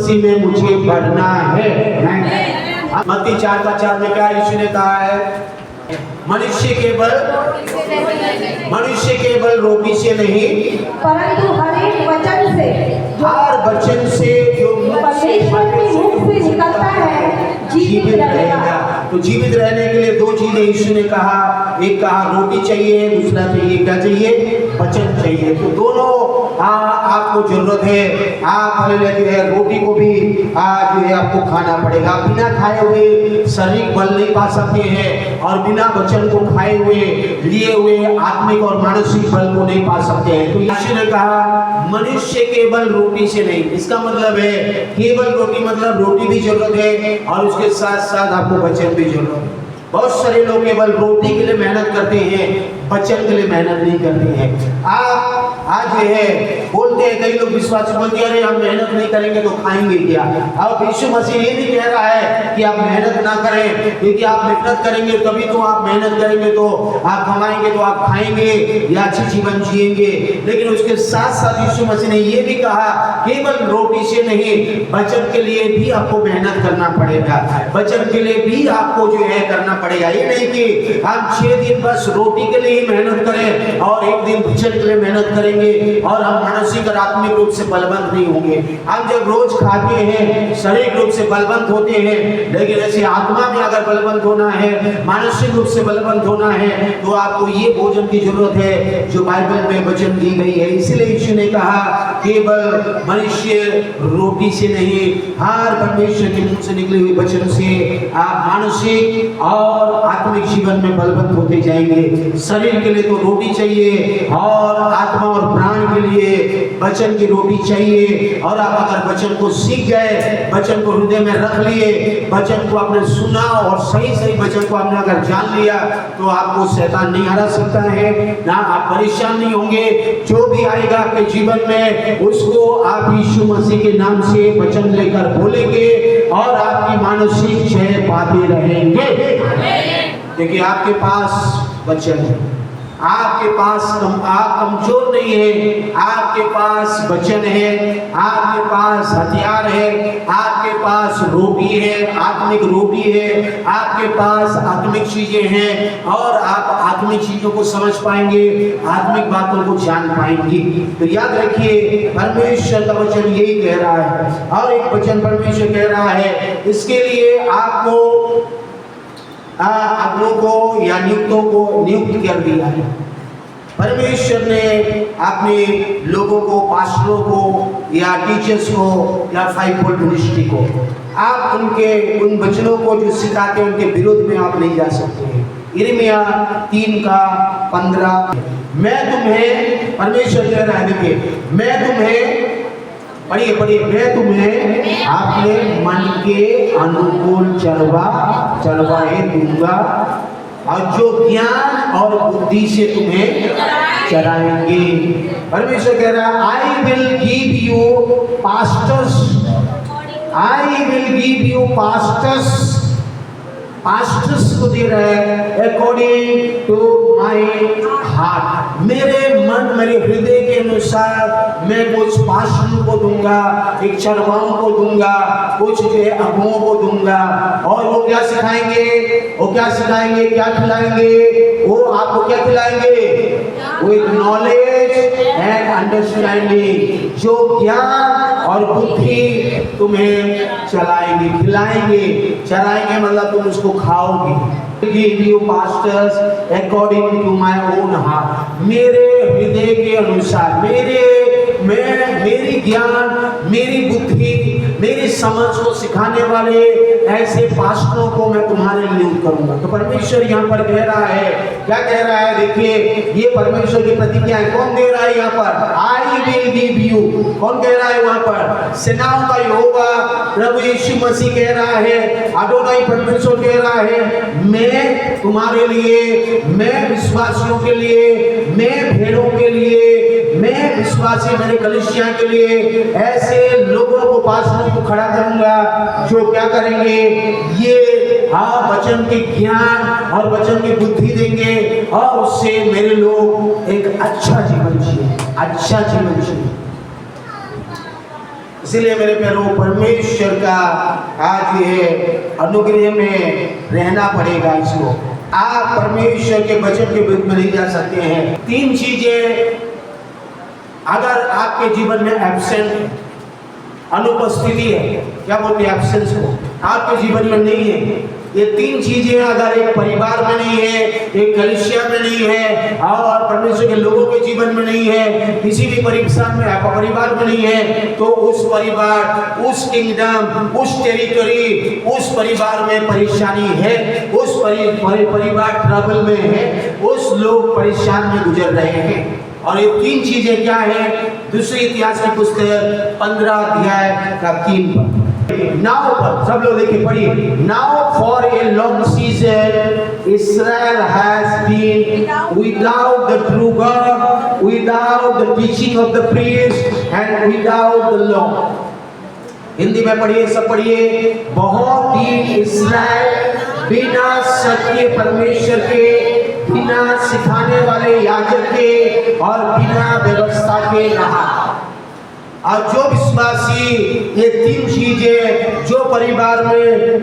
मसीह में मुझे बढ़ना है। मत्ती 4:4 में क्या यीशु ने कहा है? मनुष्य केवल रोटी से नहीं परंतु हर एक वचन से, हर वचन से जो परमेश्वर के मुख से निकलता है जीवित रहेगा। तो जीवित रहने के लिए दो चीजें यीशु ने कहा, एक कहा रोटी चाहिए, दूसरा चाहिए क्या चाहिए? वचन चाहिए। तो दोनों आपको जरूरत है। आप जो है रोटी को भी जो है आपको खाना पड़ेगा। बिना खाए हुए शारीरिक बल नहीं पा सकते हैं और बिना वचन को खाए हुए लिए हुए आत्मिक और मानसिक बल को नहीं पा सकते हैं। तो यीशु ने कहा मनुष्य केवल रोटी से नहीं, इसका मतलब है केवल रोटी मतलब रोटी भी जरूरत है और उसके साथ साथ आपको वचन भी जरूरत है। बहुत सारे लोग केवल रोटी के लिए मेहनत करते हैं, वचन के लिए मेहनत नहीं करते हैं। आप आज ये है बोलते हैं, कई लोग विश्वासी बोलते हैं अरे हम मेहनत नहीं करेंगे तो खाएंगे क्या? अब यीशु मसीह ये नहीं कह रहा है कि आप मेहनत ना करें, क्योंकि आप मेहनत करेंगे तभी तो आप मेहनत करेंगे तो आप कमाएंगे तो आप खाएंगे या अच्छी जीवन जिएंगे। लेकिन उसके साथ साथ यीशु मसीह ने ये भी कहा केवल रोटी से नहीं, वचन के लिए भी आपको मेहनत करना पड़ेगा, वचन के लिए भी आपको जो है करना पड़ेगा। ये नहीं कि हम 6 दिन बस रोटी के लिए ही मेहनत करें और एक दिन वचन के लिए मेहनत करेंगे और हम मानसिक और आत्मिक रूप से बलवंत नहीं होंगे। हम जब रोज खाते हैं शारीरिक रूप से बलवंत होते हैं, लेकिन ऐसे आत्मा में अगर बलवंत होना है, मानसिक रूप से बलवंत होना है तो आपको ये भोजन की जरूरत है जो बाइबल में वचन दी गई है। इसलिए यीशु ने कहा केवल मनुष्य रोटी से नहीं, हर परमेश्वर के मुंह से निकले हुए वचन से आप मानसिक और आत्मिक जीवन में बलवंत होते जाएंगे। शरीर के लिए तो रोटी चाहिए और आत्मा और प्राण के लिए वचन की रोटी चाहिए। और आप अगर वचन को सीख गए, वचन को हृदय में रख लिए, वचन को आपने सुना और सही सही वचन को आपने अगर जान लिया तो आपको शैतान नहीं हरा सकता है, ना आप परेशान नहीं होंगे। जो भी आएगा आपके जीवन में उसको आप यीशु मसीह के नाम से वचन लेकर बोलेंगे और आपकी मानसिक जय पाते रहेंगे, क्योंकि आपके पास वचन है। आपके पास आप कमजोर नहीं है, आपके पास वचन है, आपके पास हथियार है, आपके पास रोटी है, आत्मिक रोटी है, आपके पास आत्मिक चीजें हैं और आप आत्मिक चीजों को समझ पाएंगे, आत्मिक बातों को जान पाएंगे। तो याद रखिए परमेश्वर का वचन यही कह रहा है। और एक वचन परमेश्वर कह रहा है, इसके लिए आपको अगुओं को या नियुक्तों को नियुक्त कर दिया है। परमेश्वर ने अपने लोगों को, पास्टरों को या टीचर्स को या फाइवफोल्ड मिनिस्ट्री को, आप उनके उन वचनों को जो सिखाते हैं उनके विरोध में आप नहीं जा सकते हैं। यिर्मयाह 3:15 मैं तुम्हें, परमेश्वर कह रहा है, देखिए मैं तुम्हें, पढ़िए मैं तुम्हें अपने मन के अनुकूल चरवाहे दूंगा और जो ज्ञान और बुद्धि से तुम्हें चराएंगे। परमेश्वर कह रहा है I will give you pastors, I will give you pastors, pastors को दे रहा है अकॉर्डिंग टू माई हार्ट, मेरे मन मेरे हृदय के अनुसार मैं कुछ पास्टरों को दूंगा, एक चरवाहों को दूंगा, कुछ जो है अगुओं को दूंगा। और वो क्या सिखाएंगे, वो क्या सिखाएंगे, क्या खिलाएंगे? वो आपको क्या खिलाएंगे? विद नॉलेज एंड अंडरस्टैंडिंग, जो ज्ञान और बुद्धि तुम्हें चलाएंगे, खिलाएंगे। चराएंगे मतलब तुम उसको खाओगे। Give you pastors according to my own heart, मेरे हृदय के अनुसार, मेरी ज्ञान, मेरी बुद्धि, मेरी समझ को सिखाने वाले ऐसे पास्टरों को मैं तुम्हारे लिए नियुक्त करूंगा। तो परमेश्वर यहाँ पर कह रहा है, क्या कह रहा है? देखिए ये परमेश्वर की प्रतिज्ञा है। कौन दे रहा है यहाँ पर? I will give you. कौन कह रहा है वहां पर? सेनाओं का यहोवा प्रभु यीशु मसीह कह रहा है, अडोनाई परमेश्वर कह रहा है, मैं तुम्हारे लिए, मैं विश्वासियों के लिए, मैं भेड़ों के लिए, मैं विश्वासी मेरे कलीसिया के लिए ऐसे लोगों को, पास्टरों को खड़ा करूंगा जो क्या करेंगे? ये वचन के ज्ञान और वचन की बुद्धि देंगे और उससे मेरे लोग एक अच्छा जीवन जिए, अच्छा जीवन जिए। इसलिए मेरे प्यारों, परमेश्वर का आज ये अनुग्रह में रहना पड़ेगा इसको। आप परमेश्वर के वचन के विरुद्ध में नहीं जा सकते हैं। 3 चीजें अगर आपके जीवन में एब्सेंट है, अनुपस्थिति है, क्या बोलते हैं एब्सेंस को, आपके जीवन में नहीं है, ये 3 चीजें अगर एक परिवार में नहीं है, एक कलीसिया में नहीं है और परमेश्वर के लोगों के जीवन में नहीं है, किसी भी परिवार में नहीं है, तो उस परिवार, उस किंगडम, उस टेरिटरी, उस परिवार में परेशानी है, उस परिवार ट्रबल में है, उस लोग परेशान में गुजर रहे हैं। और ये 3 चीजें क्या है? दूसरी इतिहास की पुस्तक 15 अध्याय का 3 पद। नाउ पर सब लोग देखिए, पढ़िए। Now for a long season Israel has been without the true God, without the teaching of the priest and without the law. Hindi में पढ़िए, सब पढ़िए। बहुत दिन इस्राएल बिना सत्य परमेश्वर के, बिना सिखाने वाले याजक के और बिना व्यवस्था के रहा। और जो विश्वासी ये 3 चीजें, जो परिवार में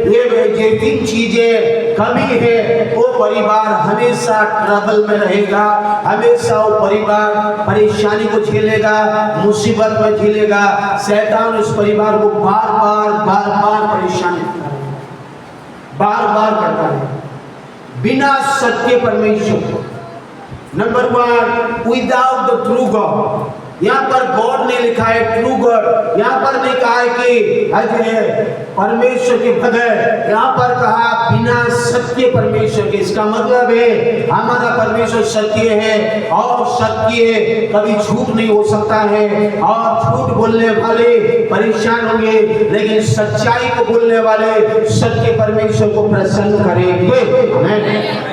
ये 3 चीजें कमी है, वो परिवार हमेशा ट्रबल में रहेगा, हमेशा वो परिवार परेशानी को झेलेगा, मुसीबत में झेलेगा। शैतान उस परिवार को बार बार परेशान करता है, बार करता है। बिना सत्य परमेश्वर, number 1 without the true God. यहाँ पर गॉड ने लिखा है ट्रू गॉड, यहाँ पर नहीं कहा है कि परमेश्वर के बगैर, यहाँ पर कहा बिना सत्य परमेश्वर के। इसका मतलब है हमारा परमेश्वर सत्य है और सत्य कभी झूठ नहीं हो सकता है, और झूठ बोलने वाले परेशान होंगे, लेकिन सच्चाई को बोलने वाले सत्य परमेश्वर को प्रसन्न करेंगे।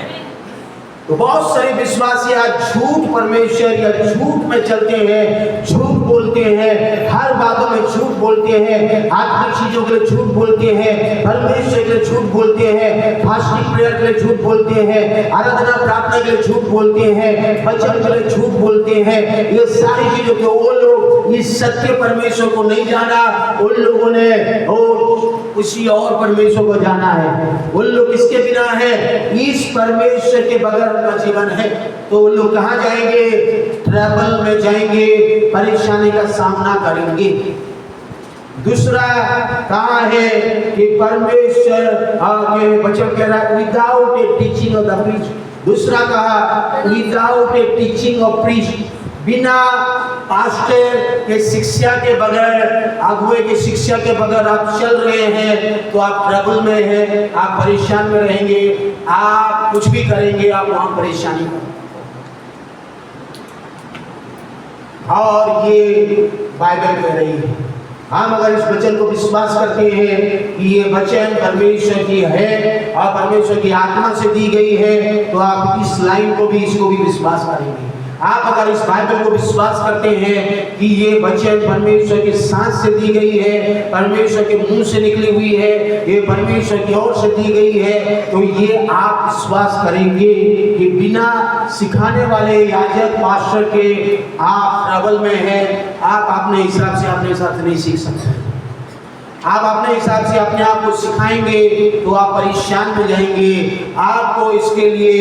तो बहुत सारे विश्वासी आज झूठ परमेश्वर या झूठ में चलते हैं, झूठ बोलते हैं, हर बातों में झूठ बोलते हैं, आत्मिक चीजों के लिए झूठ बोलते हैं, परमेश्वर के लिए झूठ बोलते हैं, फास्टिंग प्रेयर के लिए झूठ बोलते हैं, आराधना प्रार्थना के लिए झूठ बोलते हैं, वचन के लिए झूठ बोलते हैं। ये सारी चीजों के वो लोग इस सत्य परमेश्वर को नहीं जाना, उन लोगों ने उसी और परमेश्वर को जाना है। उन लोग किसके बिना है? इस परमेश्वर के बगैर उनका जीवन है, तो उन लोग कहाँ जाएंगे? ट्रबल में जाएंगे, परेशानी का सामना करेंगे। दूसरा कहाँ है कि परमेश्वर के वचन कह रहा है without A teaching of the priest. दूसरा कहा without A teaching of priest, बिना पास्टर के शिक्षा के बगैर, अगुवे के शिक्षा के बगैर आप चल रहे हैं तो आप ट्रबल में हैं, आप परेशान में रहेंगे, आप कुछ भी करेंगे आप वहां परेशानी में। और ये बाइबल कह रही है। हम अगर इस वचन को विश्वास करते हैं कि ये वचन परमेश्वर की है और परमेश्वर की आत्मा से दी गई है, तो आप इस लाइन को भी, इसको भी विश्वास करेंगे। आप अगर इस बाइबल को विश्वास करते हैं कि ये वचन परमेश्वर के सांस से दी गई है, परमेश्वर के मुंह से निकली हुई है, ये परमेश्वर की ओर से दी गई है, तो ये आप विश्वास करेंगे कि बिना सिखाने वाले याजक पास्टर के आप ट्रबल में हैं। आप अपने हिसाब से नहीं सीख सकते। आप अपने हिसाब से अपने आप को सिखाएंगे तो आप परेशान में जाएंगे। आपको इसके लिए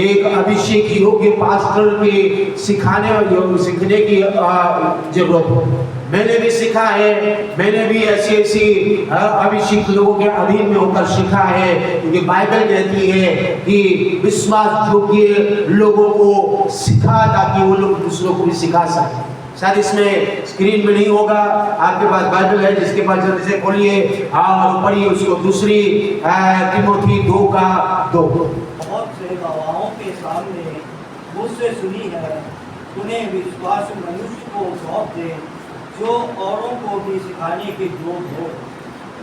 एक अभिषेक योग्य पास्टर के सीखने की जरूरत हो। मैंने भी सीखा है, मैंने भी ऐसी अभिषेक लोगों के अधीन में होकर सीखा है, क्योंकि बाइबल कहती है कि विश्वास योग्य लोगों को सिखा ताकि वो लोग दूसरों को भी सिखा सकें। शायद इसमें स्क्रीन में नहीं होगा, आपके पास बाइबल है, जिसके पास जल्दी से खोलिए और पढ़िए उसको। दूसरी तिमोथी 2:2। बहुत से गवाहों के सामने मुझसे सुनी है, उन्हें विश्वास मनुष्य को सौंप दे जो औरों को भी सिखाने के योग्य हो।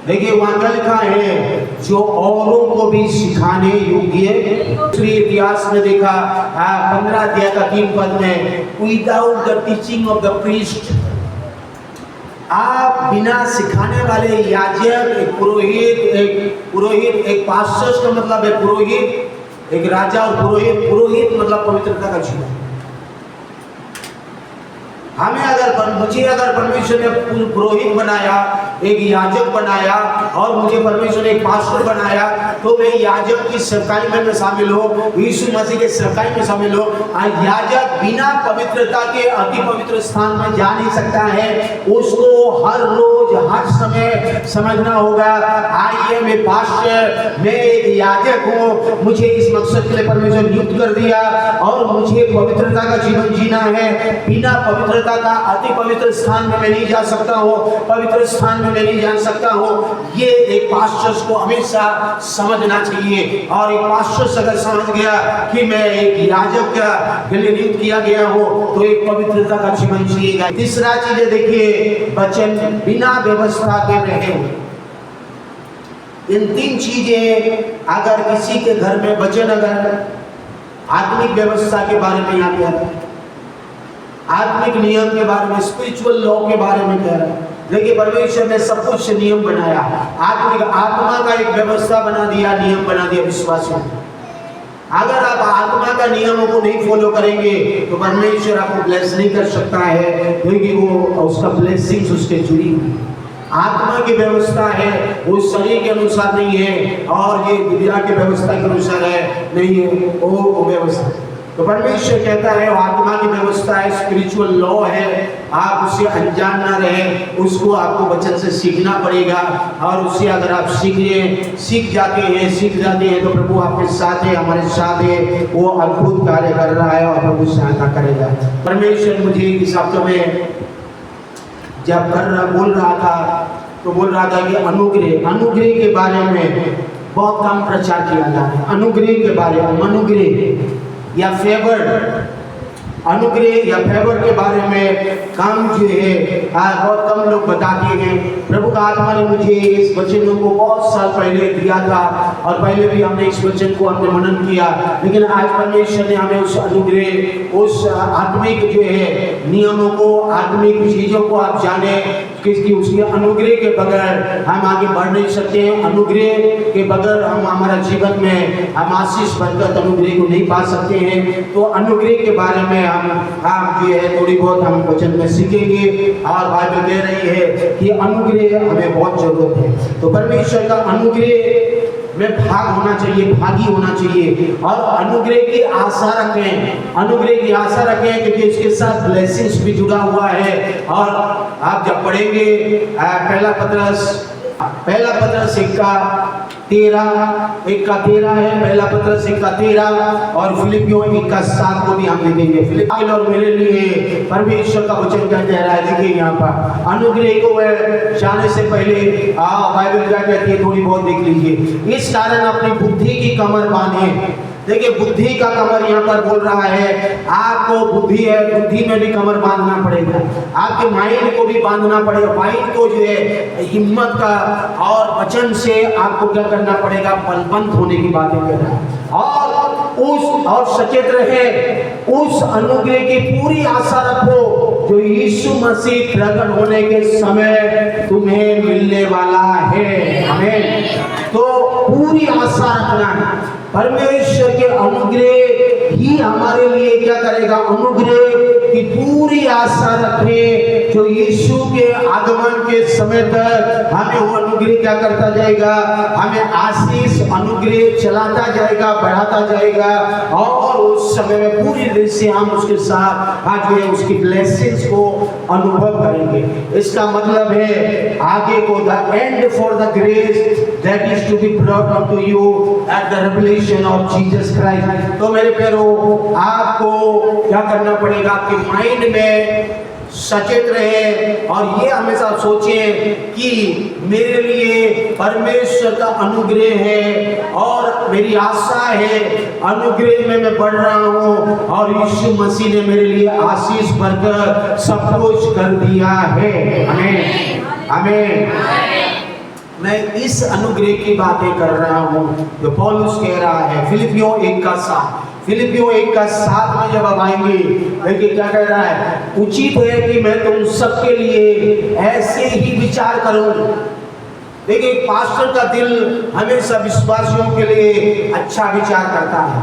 देखिए वहां क्या लिखा है? जो औरों को भी सिखाने योग्य। दूसरी इतिहास में देखा 15 अध्याय का 3 पद में, without the teaching of the priest. आप बिना सिखाने वाले याजक, एक पुरोहित, एक पास्टर का मतलब है पुरोहित, एक राजा और पुरोहित मतलब पवित्रता का जीवन। मुझे अगर परमेश्वर ने पुरोहित बनाया, एक याजक बनाया और मुझे परमेश्वर ने एक पास्टर बनाया, तो मैं याजक की सेवकाई में शामिल हो, यीशु मसीह के सेवकाई में शामिल हो। याजक बिना पवित्रता के अति पवित्र स्थान में जा नहीं सकता है। उसको हर रोज हर समय समझना होगा, आई एम ए पास्टर, मैं एक याजक हूँ, मुझे इस मकसद के लिए परमेश्वर नियुक्त कर दिया और मुझे पवित्रता का जीवन जीना है। बिना पवित्रता का अति पवित्र स्थान में मैं नहीं जा सकता हूँ, पवित्र स्थान में मैं नहीं जा सकता हूँ। ये एक पास्टर्स को हमेशा समझना चाहिए। और एक पास्टर्स अगर समझ गया कि मैं एक याजक के लिए नियुक्त किया गया हूँ, तो एक पवित्रता का जीवन जिएगा। तीसरा चीज है, देखिए, वचन बिना व्यवस्था के रहे। इन तीन चीजें अगर किसी के घर में वचन, अगर आत्मिक व्यवस्था के बारे में यहाँ पे, आत्मिक नियम के बारे में, स्पिरिचुअल लॉ के बारे में कह रहा है। देखिए, परमेश्वर ने सब कुछ नियम बनाया, आत्मिक आत्मा का एक व्यवस्था बना दिया, नियम बना दिया विश्वासियों। अगर आप आत्मा का नियमों को नहीं फॉलो करेंगे तो परमेश्वर आपको ब्लेस नहीं कर सकता है, क्योंकि वो उसका ब्लेसिंग्स उसके जुड़ी हुई। आत्मा की व्यवस्था है, वो शरीर के अनुसार नहीं है और ये दुनिया की व्यवस्था के अनुसार है, नहीं है वो व्यवस्था। तो परमेश्वर कहता है वो आत्मा की व्यवस्था है, स्पिरिचुअल लॉ है, आप उससे अनजान ना रहे, उसको आपको वचन से सीखना पड़ेगा। और उससे अगर आप सीख जाते हैं तो प्रभु आपके साथ है, हमारे साथ है, वो अद्भुत कार्य कर रहा है और प्रभु सहायता करेगा। परमेश्वर मुझे इस हफ्ते में जब बोल रहा था कि अनुग्रह के बारे में बहुत कम प्रचार किया जा रहा है। अनुग्रह के बारे में, अनुग्रह या फेवर, अनुग्रह या फेवर के बारे में काम जो है बहुत कम लोग बताते हैं। प्रभु का आत्मा ने मुझे इस वचन को बहुत साल पहले दिया था और पहले भी हमने इस वचन को हमने मनन किया, लेकिन आज परमेश्वर ने हमें उस अनुग्रह, उस आत्मिक जो है नियमों को, आत्मिक चीजों को आप जाने कि उसके अनुग्रह के बगैर हम आगे बढ़ नहीं सकते हैं। अनुग्रह के बगैर हम हमारा जीवन में हम आशीष बरकत अनुग्रह को नहीं पा सकते हैं। तो अनुग्रह के बारे में हम जो है थोड़ी बहुत हम वचन में सीखेंगे और बाइबल कह रही है कि अनुग्रह हमें बहुत जरूरत है। तो परमेश्वर का अनुग्रह में भाग होना चाहिए, भागी होना चाहिए और अनुग्रह की आशा रखें, अनुग्रह की आशा रखें, क्योंकि इसके साथ ब्लेसिंग्स भी जुड़ा हुआ है। और आप जब पढ़ेंगे पहला पत्रस 1:13 है, पहला पत्रस 1:13 और फिलिपियों 1:7 को भी हम देखेंगे। फिलिपियों और मेरे लिए परमेश्वर का वचन क्या कह रहा है, देखिए यहाँ पर अनुग्रह को जाने से पहले बाइबल क्या कहती है थोड़ी बहुत देख लीजिए। इस कारण अपनी बुद्धि की कमर बांधे। देखिए, बुद्धि का कमर यहाँ पर बोल रहा है, आपको बुद्धि है, बुद्धि में भी कमर बांधना पड़ेगा, आपके माइंड को भी बांधना पड़ेगा। माइंड को जो है हिम्मत का और वचन से आपको क्या करना पड़ेगा, बलवंत होने की बातें कर रहा है। और सचेत रहे, उस अनुग्रह की पूरी आशा रखो जो यीशु मसीह प्रकट होने के समय तुम्हें मिलने वाला है। आमीन। तो पूरी आशा रखना है, परमेश्वर के अनुग्रह ही हमारे लिए क्या करेगा, अनुग्रह की पूरी आशा रखें जो यीशु के आगमन के समय तक हमें वो अनुग्रह क्या करता जाएगा, हमें आशीष अनुग्रह चलाता जाएगा, बढ़ाता जाएगा और उस समय में पूरी दिल से हम उसके साथ आज जो है उसकी ब्लेसिंग्स को अनुभव करेंगे। इसका मतलब है आगे को the end for the grace that is to be brought up to you at the revelation of Jesus Christ. तो मेरे प्यारो, आपको क्या करना पड़ेगा, आपके माइंड में सचेत रहे और ये हमेशा सोचें कि मेरे लिए परमेश्वर का अनुग्रह है और मेरी आशा है, अनुग्रह में मैं बढ़ रहा हूँ और यीशु मसीह ने मेरे लिए आशीष भरकर सब कुछ कर दिया है। आमीन, आमीन। मैं इस अनुग्रह की बातें कर रहा हूँ जो पौलुस कह रहा है फिलिपियों 1:7 में जब आप आएंगे, देखिए क्या कह रहा है, उचित है कि मैं तुम सबके लिए ऐसे ही विचार करूं। देखिए, एक पास्टर का दिल हमेशा विश्वासियों के लिए अच्छा विचार करता है।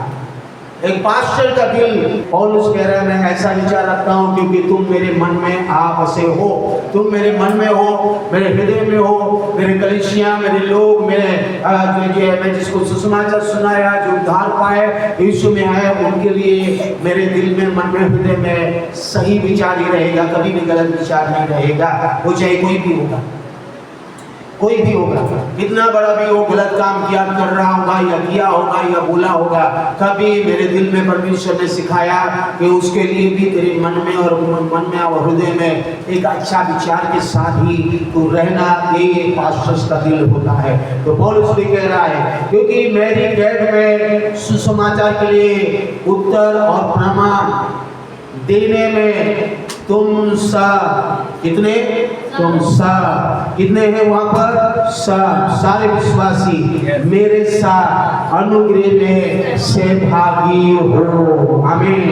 एक पास्टर का दिल, पौलुस कह रहा है मैं ऐसा विचार रखता हूँ क्योंकि तुम मेरे मन में आप बसे हो, तुम मेरे मन में हो, मेरे हृदय में हो, मेरे कलीसिया, मेरे लोग, मेरे मैं जिसको सुसमाचार सुनाया, जो उद्धार पाए यीशु में आए, उनके लिए मेरे दिल में, मन में, हृदय में सही विचार ही रहेगा, कभी भी गलत विचार नहीं रहेगा। वो चाहे कोई भी होगा, कोई भी होगा, कितना बड़ा भी हो, गलत काम किया कर रहा होगा या किया होगा या बोला होगा, कभी मेरे दिल में परमेश्वर ने सिखाया कि उसके लिए भी तेरे मन में और हृदय में एक अच्छा विचार के साथ ही तू रहना, ये पास्टर का दिल होता है। तो पौलुस भी कह रहा है क्योंकि मेरी डेट में सुसमाचार के लिए उत्तर और प्रमाण देने में तुम कितने हैं वहां पर, सारे विश्वासी मेरे साथ अनुग्रह में सहभागी हो। आमीन।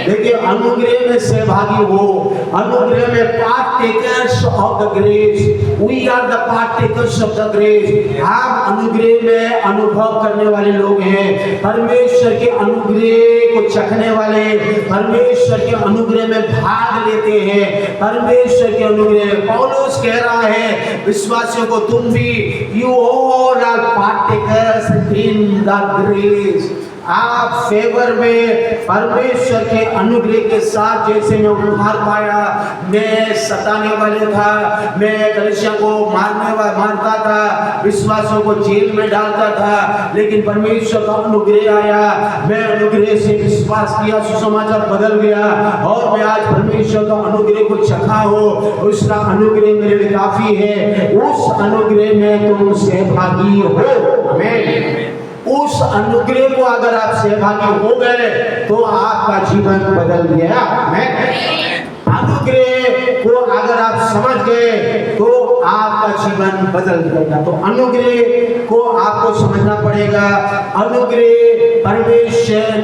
देखिए, अनुग्रह में सहभागी हो, अनुग्रह में partakers of the grace, we are the partakers of the grace. आप अनुग्रह में अनुभव करने वाले लोग हैं, परमेश्वर के अनुग्रह को चखने वाले, परमेश्वर के अनुग्रह में भाग लेते हैं, परमेश्वर के अनुग्रह। पौलुस कह रहा है विश्वासियों को, तुम भी you all are partakers in the grace. आप फेवर में परमेश्वर के अनुग्रह के साथ, जैसे मैं उद्धार पाया, मैं सताने वाले था, मैं कलीसिया को मारता था, विश्वासियों को जेल में डालता था, लेकिन परमेश्वर का अनुग्रह आया, मैं अनुग्रह से विश्वास किया, सुसमाचार बदल गया और मैं आज परमेश्वर का अनुग्रह को चखा हो, उसका अनुग्रह मेरे लिए काफी है। उस अनुग्रह में तुम सहभागी हो। आमीन। उस अनुग्रह को अगर आप सहभागी हो गए तो आपका जीवन बदल गया। अनुग्रह को अगर आप समझ गए तो आपका जीवन बदल जाएगा। तो अनुग्रह को आपको समझना पड़ेगा। अनुग्रह परमेश्वर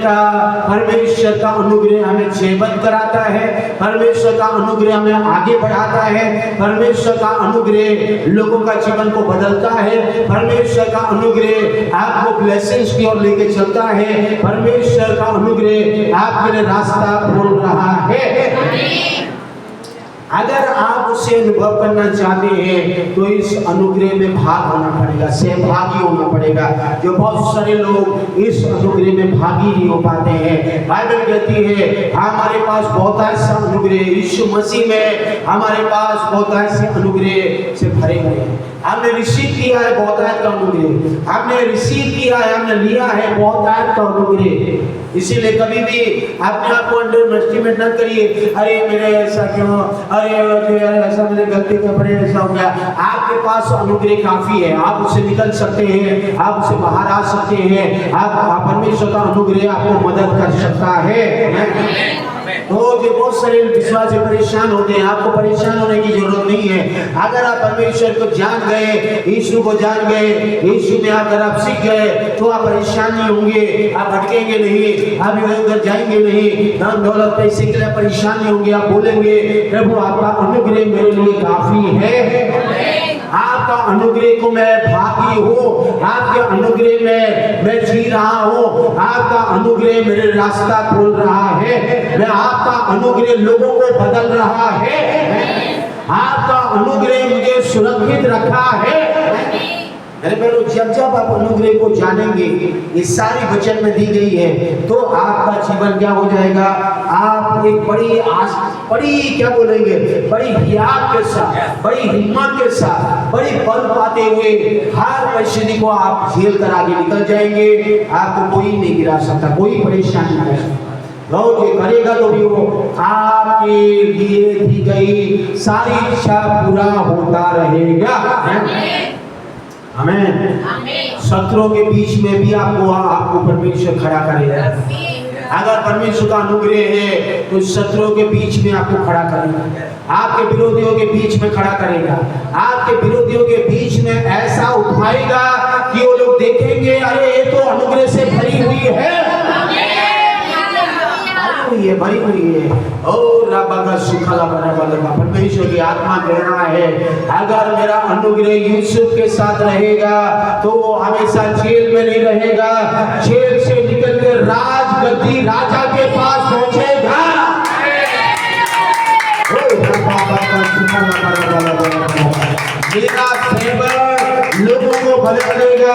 का अनुग्रह हमें जयवंत कराता है, परमेश्वर का अनुग्रह हमें आगे बढ़ाता है, परमेश्वर का अनुग्रह लोगों का जीवन को बदलता है, परमेश्वर का अनुग्रह आपको ब्लेसिंग्स की ओर लेके चलता है, परमेश्वर का अनुग्रह आपके लिए रास्ता खोल रहा है। अगर आप उसे अनुभव करना चाहते हैं तो इस अनुग्रह में भाग होना पड़ेगा, सहभागी होना पड़ेगा। जो बहुत सारे लोग इस अनुग्रह में भागी नहीं हो पाते हैं। बाइबल कहती है हमारे पास बहुत ऐसा अनुग्रह, यीशु मसीह में हमारे पास बहुत ऐसे अनुग्रह से भरे हुए हैं। हमने रिसीव किया है बहुत का अनुग्रह, हमने रिसीव किया है, हमने लिया है बहुत का अनुग्रह। इसीलिए कभी भी अपने आप को अंडर एस्टिमेट न करिए, अरे मेरे ऐसा क्यों, अरे ऐसा मेरे गलती का पड़े, ऐसा हो गया। आपके पास अनुग्रह काफी है, आप उससे निकल सकते हैं, आप उससे बाहर आ सकते हैं। आप परमेश्वर का अनुग्रह आपको मदद कर सकता है। तो जो बहुत सारे विश्वास से परेशान होते हैं, आपको परेशान होने की जरूरत नहीं है। अगर आप परमेश्वर को जान गए, यीशु को जान गए, यीशु में अगर आप सीख गए तो आप परेशान नहीं होंगे, आप भटकेंगे नहीं, आप इधर उधर जाएंगे नहीं, धन दौलत पैसे के लिए परेशान नहीं होंगे। आप बोलेंगे प्रभु आपका अनुग्रह मेरे लिए काफी है, आपका अनुग्रह को मैं भागी हूँ, आपके अनुग्रह में मैं जी रहा हूँ, आपका अनुग्रह मेरे रास्ता खोल रहा है, मैं आपका अनुग्रह लोगों को बदल रहा है, आपका अनुग्रह मुझे सुरक्षित रखा है। मेरे बहनों, जब आप अनुग्रह को जानेंगे, ये सारी वचन में दी गई है, तो आपका जीवन क्या हो जाएगा। आप एक बड़ी क्या बोलेंगे, बड़ी हियात के साथ, बड़ी हिम्मत के साथ, बड़ी बल पाते हुए हर परिस्थिति को आप झेल कर आगे निकल जाएंगे। आपको कोई नहीं गिरा सकता, कोई परेशानी नहीं कर सकता। लोग ये करेगा तो भी वो आपके लिए दी गई सारी इच्छा पूरा होता रहेगा। आमीन। शत्रुओं के बीच में भी आपको परमेश्वर खड़ा करेगा। अगर परमेश्वर का अनुग्रह है तो शत्रुओं के बीच में आपको खड़ा करेगा, आपके विरोधियों के बीच में खड़ा करेगा, आपके विरोधियों के बीच में ऐसा उठाएगा कि वो लोग देखेंगे अरे ये तो अनुग्रह से भरी हुई है, भरी हुई है। और परमेश्वर की आत्मा कह रहा है अगर मेरा अनुग्रह यूसुफ के साथ रहेगा तो वो हमेशा जेल में नहीं रहेगा, जेल से निकल कर राज गद्दी राजा के पास पहुंचेगा। मेरा फेवर लोगों को भले करेगा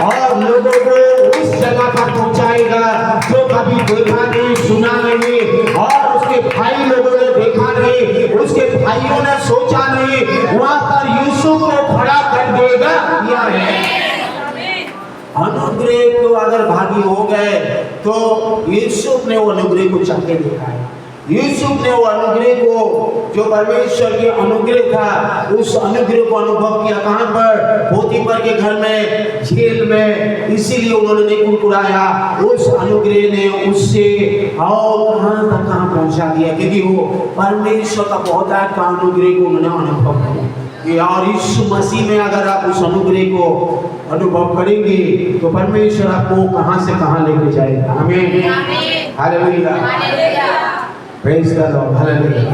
और लोगों को उस जगह पर पहुंचाएगा जो कभी देखा नहीं, सुना नहीं, और उसके भाई लोगों ने देखा नहीं, उसके भाइयों ने सोचा नहीं, वहां पर यूसुफ को खड़ा कर देगा। किया है अनुग्रह को अगर भागी हो गए तो यूसुफ ने वो अनुग्रह को चख के देखा है। यूसुफ ने वो अनुग्रह को, जो परमेश्वर के अनुग्रह था, उस अनुग्रह को अनुभव किया। कहां पर? पोतीफर के घर में, जेल में। इसीलिए उन्होंने नहीं कुड़कुड़ाया। उस अनुग्रह ने उससे और कहां पहुंचा दिया, क्योंकि वो परमेश्वर का बहुत का अनुग्रह को उन्होंने अनुभव किया। और यीशु मसीह में अगर आप उस अनुग्रह को अनुभव करेंगे तो परमेश्वर आपको कहां से कहां लेके जाएगा। आमीन, hallelujah, praise the Lord, hallelujah.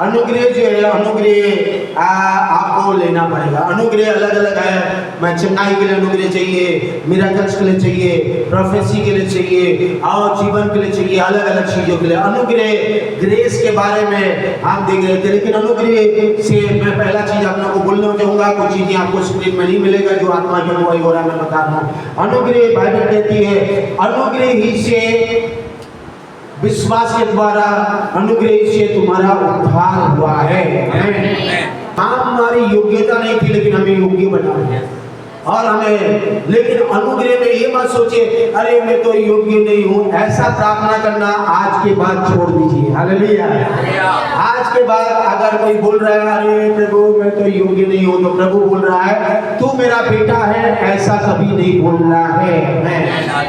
अनुग्रह जो है, अनुग्रह आपको लेना पड़ेगा। अनुग्रह अलग अलग है। मैं चंगाई के लिए अनुग्रह चाहिए, मिराकल्स के लिए चाहिए, प्रोफेसी के लिए चाहिए, और जीवन के लिए चाहिए, अलग अलग चीजों के लिए अनुग्रह। ग्रेस के बारे में आप देख रहे थे, लेकिन अनुग्रह से मैं पहला चीज आप लोगों को बोलना चाहूंगा। कुछ चीजें आपको स्क्रीन में नहीं मिलेगा जो आत्मा की अगुवाई हो रहा है, मैं बता रहा हूँ। अनुग्रह बाइबल कहती है, अनुग्रह ही से, विश्वास के द्वारा अनुग्रह से तुम्हारा उद्धार हुआ है। हमारी योग्यता नहीं थी, लेकिन हमें योग्य बना दिया। और हमें, लेकिन अनुग्रह में ये मत सोचे अरे मैं तो योग्य नहीं हूँ, ऐसा प्रार्थना करना आज के बाद छोड़ दीजिए। हालेलुया। आज के बाद अगर कोई बोल रहा है अरे प्रभु मैं तो योग्य नहीं हूँ, तो प्रभु बोल रहा है तू मेरा बेटा है, ऐसा कभी नहीं बोलना है।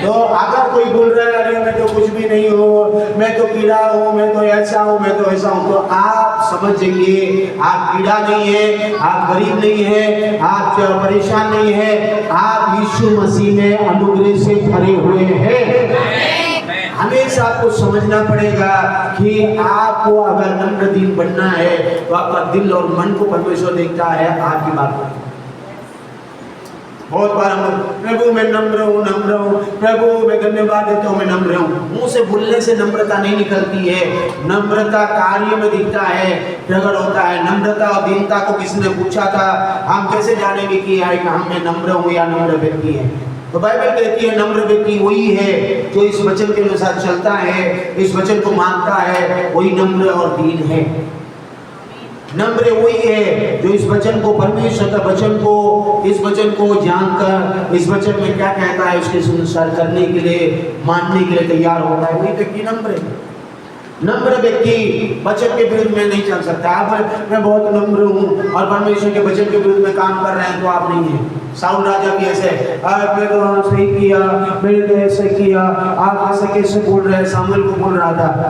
तो अगर कोई बोल रहा है अरे मैं तो कुछ भी नहीं हूँ, मैं तो कीड़ा हूँ, मैं तो ऐसा हूँ, मैं तो ऐसा हूँ, तो आप समझ जाइए आप कीड़ा नहीं है, आप गरीब नहीं है, आप परेशान नहीं है, आप यीशु मसीह में अनुग्रह से भरे हुए हैं। हमेशा आपको समझना पड़ेगा कि आपको अगर नम्र दीन बनना है तो आपका दिल और मन को परमेश्वर देखता है, आपकी बात। बहुत बार हम प्रभु मैं नम्र हूँ, प्रभु मैं धन्यवाद देता हूँ, मैं नम्र हूँ। मुंह से बोलने से नम्रता नहीं निकलती है, नम्रता कार्य में दिखता है, प्रकट होता है। नम्रता और दीनता को किसने पूछा था, हम कैसे जानेंगे कि हम में नम्र हूँ या नम्र व्यक्ति है? तो बाइबल कहती है नम्र व्यक्ति वही है जो इस वचन के अनुसार चलता है, इस वचन को मानता है, वही नम्र और दीन है। नम्र वही है जो इस वचन को, परमेश्वर का वचन को, इस वचन को जानकर, इस वचन में क्या कहता है उसके अनुसार करने के लिए, मानने के लिए तैयार होता है, वही व्यक्ति नम्र है। नम्र व्यक्ति वचन के विरुद्ध में नहीं चल सकता। आप मैं बहुत नम्र हूँ और परमेश्वर के वचन के विरुद्ध में काम कर रहे हैं तो आप नहीं है। साउल राजा भी ऐसे, मैं तो सही किया, मैंने तो ऐसे किया, आप ऐसे कैसे बोल रहे हैं? सामुएल को बोल रहा था,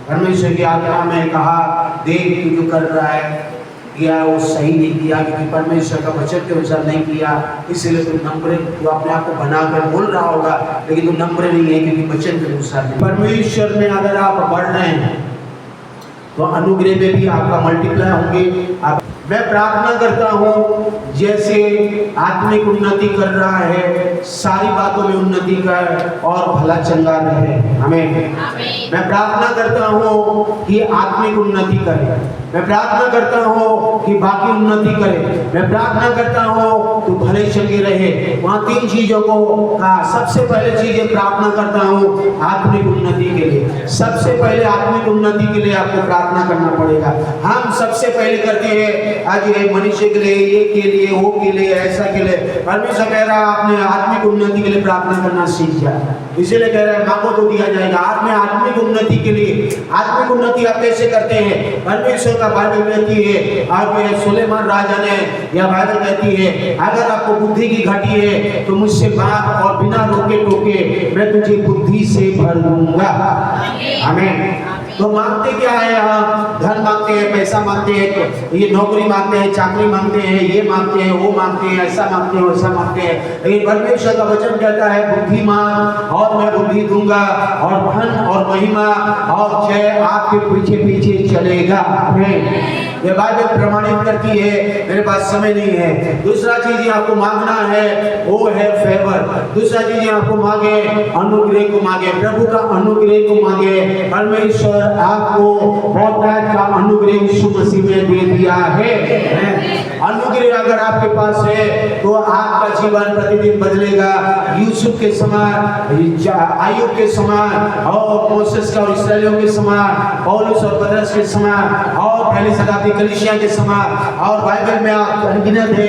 परमेश्वर की आत्मा में कहा देख तू जो कर रहा है किया वो सही नहीं किया, क्योंकि परमेश्वर का वचन के अनुसार नहीं किया, इसलिए तुम नम्र, तू अपने आप को बनाकर बोल रहा होगा लेकिन तुम नम्र नहीं है क्योंकि वचन के अनुसार नहीं। परमेश्वर में अगर आप बढ़ रहे हैं तो अनुग्रह में भी आपका मल्टीप्लाई होंगे। मैं प्रार्थना करता हूँ जैसे आत्मिक उन्नति कर रहा है, सारी बातों में उन्नति कर और भला चंगा रहे। हमें मैं प्रार्थना करता हूँ कि आत्मिक उन्नति करे, मैं प्रार्थना करता हूँ कि बाकी उन्नति करे, मैं प्रार्थना करता हूँ तो भले चंगे रहे। वहाँ तीन चीजों को कहा। सबसे पहले चीजें प्रार्थना करता हूँ आत्मिक उन्नति के लिए। सबसे पहले आत्मिक उन्नति के लिए आपको प्रार्थना करना पड़ेगा। हम सबसे पहले करते हैं आज ये मनुष्य के लिए, ये के लिए, वो के लिए, ऐसा के लिए। परमेश्वर कह रहा है आपने आत्मिक उन्नति के लिए प्रार्थना करना सीख जाए, इसीलिए कह रहा है मांगो तो दिया जाएगा। आपने आत्मिक उन्नति के लिए, आत्मिक उन्नति आप कैसे करते हैं? परमेश्वर का बाइबल कहती है, आप सुलेमान राजा ने, यह बाइबल कहती है अगर आपको बुद्धि की घटी है तो मुझसे मांग और बिना रोके टोके मैं तुझे बुद्धि से भर दूंगा। आमीन। तो मांगते क्या है? हम धन मांगते हैं, पैसा मांगते हैं, ये नौकरी मांगते हैं, चाकरी मांगते हैं, ये मांगते हैं, वो मांगते हैं, ऐसा मांगते हैं, वैसा मांगते हैं। लेकिन परमेश्वर का वचन कहता है बुद्धि मांग और मैं बुद्धि दूंगा, और धन और महिमा और जय आपके पीछे पीछे चलेगा। ये बाइबल प्रमाणित करती है, मेरे पास समय नहीं है। दूसरा चीज आपको मांगना है वो है फेवर। दूसरा चीज आपको मांगे अनुग्रह को मांगे, प्रभु का अनुग्रह को मांगे। परमेश्वर आपको बहुतायत का अनुग्रह यीशु मसीह में दे दिया है। अनुग्रह अगर आपके पास है तो आपका जीवन प्रतिदिन बदलेगा। यूसुफ के समान, आयुब के समान, और मोसेस का और इस्राएलियों के समान, पौलुस और पतरस के समान, और पहली शताब्दी कलीसिया के समान, और बाइबल में आप अनगिनत है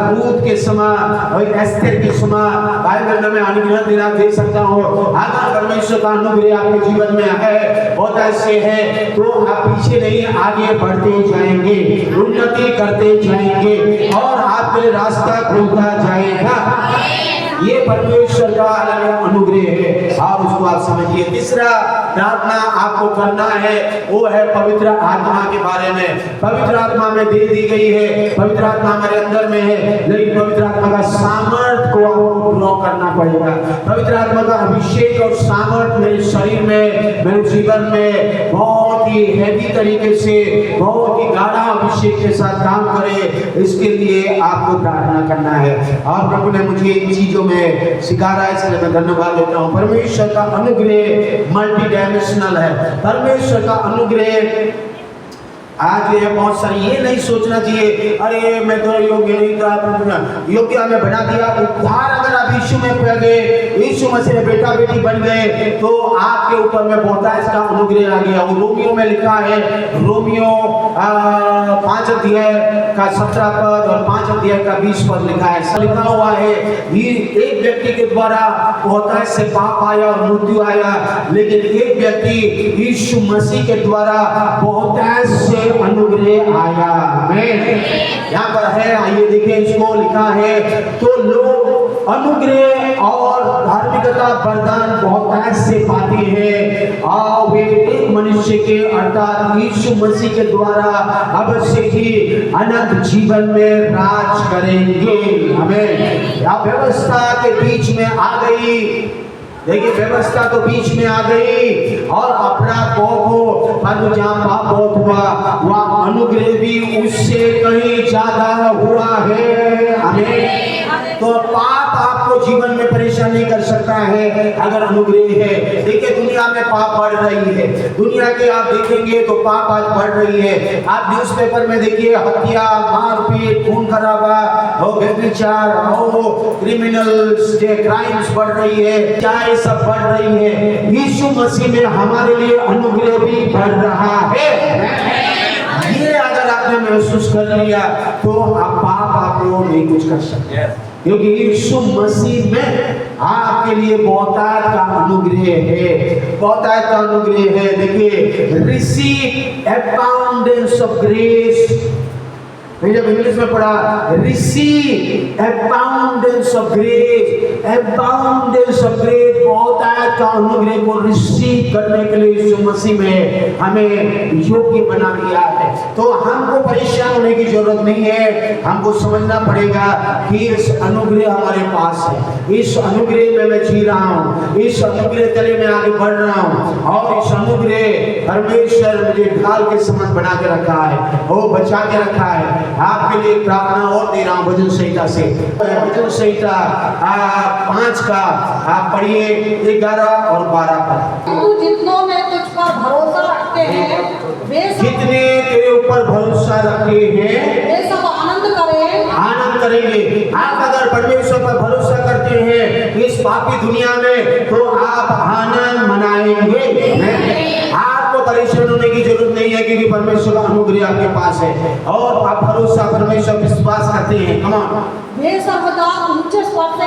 रूत के समान और एस्तेर के समान बाइबल में मैं अनगिनत देना दे सकता हूँ। अगर परमेश्वर का अनुग्रह आपके जीवन में है, बहुत ऐसे है, तो आप पीछे नहीं आगे बढ़ते जाएंगे, उन्नति करते जाएंगे और आपके रास्ता खुलता जाएगा। ये परमेश्वर का अनुग्रह है, आप उसको आप समझिए। तीसरा प्रार्थना आपको करना है वो है पवित्र आत्मा के बारे में। पवित्र आत्मा में दे दी गई है, पवित्र आत्मा हमारे अंदर में है, लेकिन पवित्र आत्मा का सामर्थ को आपको ग्रहण करना पड़ेगा। पवित्र आत्मा का अभिषेक और सामर्थ मेरे शरीर में, मेरे जीवन में बहुत ही हैवी तरीके से, बहुत ही गाढ़ा अभिषेक के साथ काम करे, इसके लिए आपको प्रार्थना करना है। और प्रभु ने मुझे इन चीजों में सिखा रहा है, इसलिए मैं धन्यवाद देता हूँ। परमेश्वर का अनुग्रह मल्टी डायमेंशनल है। परमेश्वर का अनुग्रह आज ये बहुत सारी, ये नहीं सोचना चाहिए अरे मैं तो योग्य नहीं था, योग्य हमें बना दिया। उद्धार अगर आप यीशु में पड़ गए, यीशु मसीह में बेटा बेटी बन गए, तो आपके ऊपर में बहुतायत का अनुग्रह आ गया। वो रोमियो में लिखा है, रोमियो 5 अध्याय का 17 पद और 5 अध्याय का 20 पद लिखा है। लिखा हुआ है एक व्यक्ति के द्वारा बहुतायत से पाप आया और मृत्यु आया, लेकिन एक व्यक्ति यीशु मसीह के द्वारा बहुतायत से अनुग्रह आया। यहाँ पर है, आइए देखिए, इसको लिखा है तो लोग अनुग्रह और धार्मिकता वरदान बहुतायत से पाते हैं और वे एक मनुष्य के अर्थात यीशु मसीह के द्वारा अवश्य ही अनंत जीवन में राज करेंगे। हमें व्यवस्था के बीच में आ गई, देखिए व्यवस्था तो बीच में आ गई और अपराध बहुत हो, परंतु जहाँ पाप बहुत हुआ वहाँ अनुग्रह भी उससे कहीं ज्यादा हुआ है। हमें तो पाप आपको जीवन में परेशान नहीं कर सकता है अगर अनुग्रह है। देखिए दुनिया में पाप बढ़ रही है, दुनिया के आप देखेंगे तो पाप आज बढ़ रही है। आप न्यूज़पेपर में देखिए हत्या, मारपीट, खून खराबा और व्यभिचार और क्रिमिनल्स के क्राइम्स बढ़ रही है, चाहे सब बढ़ रही है। यीशु मसीह में हमारे लिए अनुग्रह भी बढ़ रहा है। ये अगर आपने महसूस कर लिया तो आप पाप आपको नहीं कुछ कर सकते, क्योंकि यीशु मसीह में आपके लिए बहुतायत का अनुग्रह है, बहुतायत का अनुग्रह है। देखिए रिसीव अबाउंडेंस ऑफ ग्रेस, जब इंग्लिश में पढ़ा receive abundance of grace, abundance of grace, बहुतायत का अनुग्रह को रिसीव करने के लिए यीशु मसीह में हमें योग्य बना दिया है। तो हमको परेशान होने की जरूरत नहीं है, हमको समझना पड़ेगा कि इस अनुग्रह हमारे पास है, इस अनुग्रह में मैं जी रहा हूँ, इस अनुग्रह तले में आगे बढ़ रहा हूँ और इस अनुग्रह परमेश्वर मुझे ढाल के समान बना के रखा है, वो बचा के रखा है। आपके लिए प्रार्थना और दे रहा हूँ भजन संहिता से, भजन संहिता 5 का आप पढ़िए 11 और 12 पर। तू जितनों में तुझ पर भरोसा रखते हैं वे जितने तेरे ऊपर भरोसा रखते हैं सब आनंद करेंगे। आप अगर परमेश्वर पर भरोसा करते हैं इस पापी दुनिया में तो आप आनंद मनाएंगे। आपको परेशान होने की जरूरत नहीं है, क्योंकि परमेश्वर का अनुग्रह आपके पास है और आप भरोसा परमेश्वर विश्वास करते हैं। कमान वे सर्वदा ऊंचे स्वर से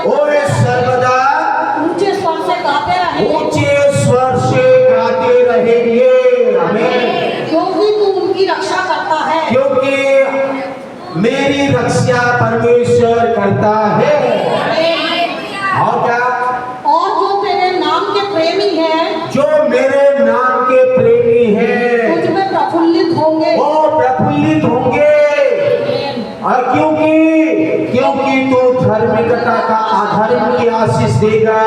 ऊंचे स्वर से गाते रहे, ऊंचे स्वर से गाते रहेंगे। हमें क्योंकि तू उनकी रक्षा करता है, क्योंकि मेरी रक्षा परमेश्वर करता है। और क्या? और जो तेरे नाम के प्रेमी हैं, जो मेरे नाम के प्रेमी हैं तुझ में प्रफुल्लित होंगे, वो प्रफुल्लित होंगे। और क्योंकि तू धार्मिकता का अधर्म की आशीष देगा,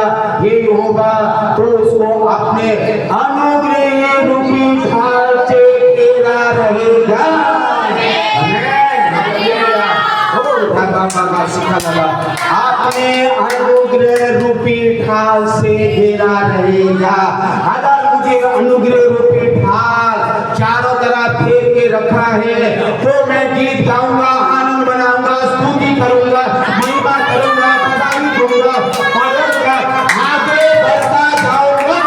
ये होगा तो उसको अपने अनुग्रह रूपी ढाल से घेरा रहेगा। सीखा लगा। आपने अनुग्रह रूपी ढाल से घेरा रहेगा। अगर मुझे अनुग्रह रूपी ढाल चारों तरफ घेर के रखा है तो मैं गीत गाऊंगा, आनंद मनाऊंगा, स्तुति करूंगा, महिमा करूंगा, बधाई दूंगा और आगे बढ़ता जाऊंगा।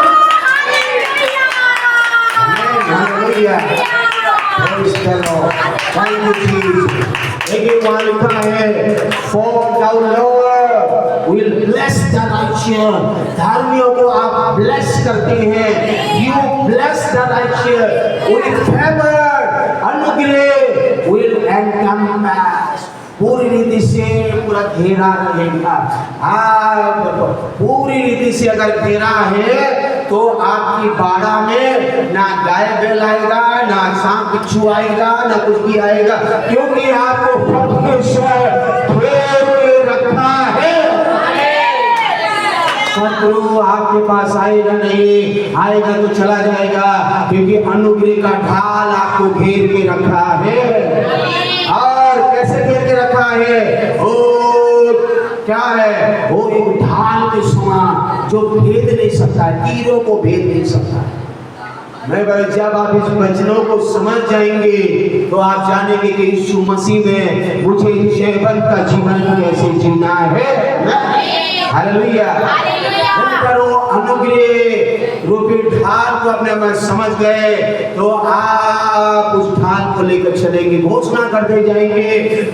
वहाँ लिखा है For thou Lord will bless the righteous। धार्मियों को आप bless करते हैं। You bless the righteous with favor। अनुग्रह will encompass। पूरी रीति से पूरा घेरा रहेगा। आप पूरी रीति से अगर घेरा है तो आपकी बाड़ा में ना गाय बैल आएगा, ना सांप बिच्छू आएगा, ना कुछ भी आएगा, क्योंकि आपको परमेश्वर घेर के रखा है। शत्रु आपके पास आएगा नहीं, आएगा तो चला जाएगा, क्योंकि अनुग्रह का ढाल आपको घेर के रखा है। और कैसे घेर के रखा है? ओ क्या है? वो एक ढाल के समान जो भेद नहीं सकता, तीरों को भेद नहीं सकता। मैं भाई जब आप इस वचनों को समझ जाएंगे तो आप जानेंगे कि यीशु मसीह में मुझे जीवन का जीवन कैसे जीना है। हालेलुया। अनुग्रह रूपी ढाल को अपने में समझ गए तो आप उस ढाल को लेकर चलेंगे, घोषणा करते जाएंगे,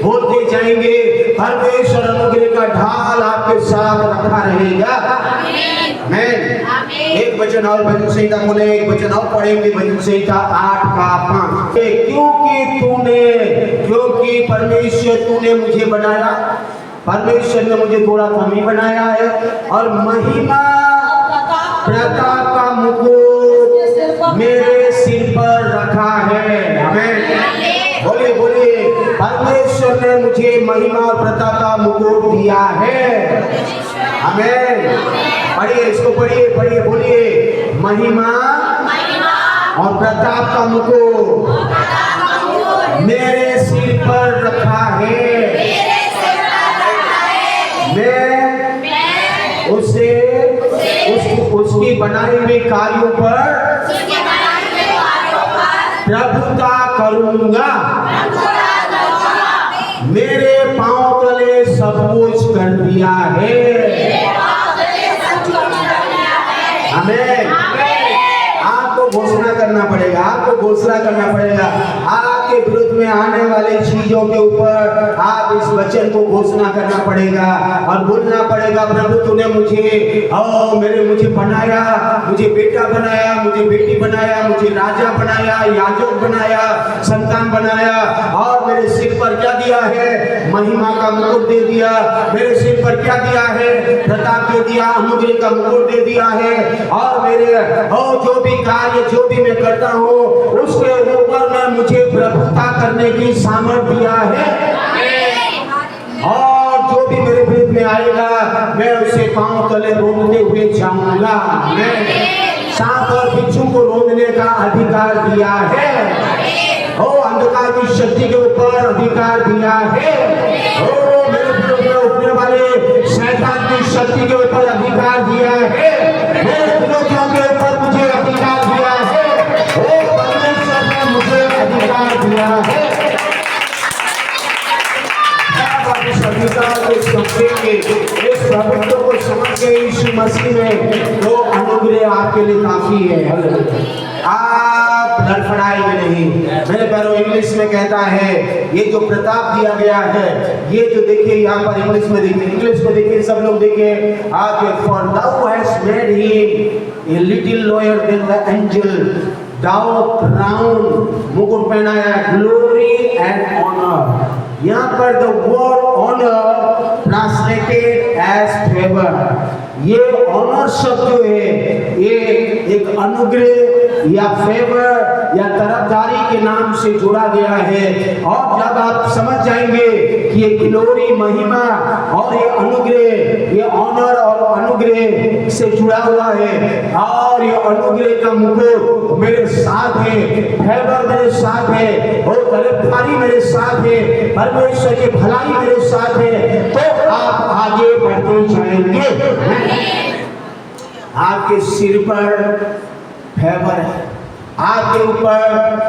बोलते जाएंगे, परमेश्वर अनुग्रह का ढाल आपके साथ रखा रहेगा। आमीन। एक वचन और भजन संहिता बोले, एक वचन और पढ़ेंगे, भजन संहिता 8:5। क्योंकि परमेश्वर तूने मुझे बनाया, परमेश्वर ने मुझे थोड़ा कम ही बनाया है, और महिमा प्रताप का मुकुट मेरे सिर पर रखा है। हमें बोलिए बोलिए, परमेश्वर ने मुझे महिमा और प्रताप का मुकुट दिया है। हमें पढ़िए, इसको पढ़िए, पढ़िए, बोलिए, महिमा और प्रताप का मुकुट मेरे सिर पर रखा है। मैं उसे उसकी बनाई हुई कार्यों पर प्रभुता करूंगा। मेरे पांव तले सब कुछ कर दिया है। हमें आपको घोषणा करना पड़ेगा, आपको घोषणा करना पड़ेगा। आपके विरुद्ध में आने वाली चीजों के ऊपर आप इस वचन को घोषणा करना पड़ेगा और बोलना पड़ेगा, प्रभु तूने मुझे बनाया, मुझे बेटा बनाया, मुझे बेटी बनाया, मुझे राजा बनाया, याजक बनाया, संतान बनाया, और मेरे सिर पर क्या दिया है? महिमा का मुकुट दे दिया। मेरे सिर पर क्या दिया है? प्रताप दे दिया, अनुग्रह का मुकुट दे दिया है। और मेरे जो भी कार्य जो भी मैं करता हूँ उसके ऊपर में मुझे प्रभुता करने की सामर्थ्य दिया है। और जो भी मेरे विरुद्ध में आएगा मैं उसे पांव तले रोंदते हुए जाऊंगा। मैं सांप और बिच्छू को रोंदने का अधिकार दिया है। अंधकार की शक्ति के ऊपर अधिकार दिया है। मेरे विरुद्ध में उठने वाले शैतान की शक्ति के ऊपर अधिकार दिया है। मेरे विरोधियों के ऊपर मुझे अधिकार दिया है। परमेश्वर ने मुझे अधिकार दिया है। इस अधिकार को समझेंगे, इस प्रभुत्व को समझ के यीशु मसीह में तो अनुग्रह आपके लिए काफी है। आप लड़खड़ाएंगे नहीं। मेरे पैरों इंग्लिश में कहता है, ये जो प्रताप दिया गया है, ये जो देखिए यहाँ पर इंग्लिश में देखिए, इंग्लिश में देखिए, सब लोग देखिए आगे, for thou hast made him a little lower than the angel, thou crown, मुकुट पहनाया, ग्लोरी एंड ऑनर। यहाँ पर the word honour translated as favour. ये ऑनर शब्द जो है ये एक अनुग्रह या फेवर या तरफदारी के नाम से जुड़ा गया है। और जब आप समझ जाएंगे कि ये ग्लोरी, महिमा और ये अनुग्रह, ये ऑनर और अनुग्रह से जुड़ा हुआ है और ये अनुग्रह का मुकुट मेरे साथ है, फेवर मेरे साथ है और तरफदारी मेरे साथ है, परमेश्वर की भलाई मेरे साथ है, तो आप आगे बढ़ते जाएंगे। आपके सिर पर फेवर है, आपके ऊपर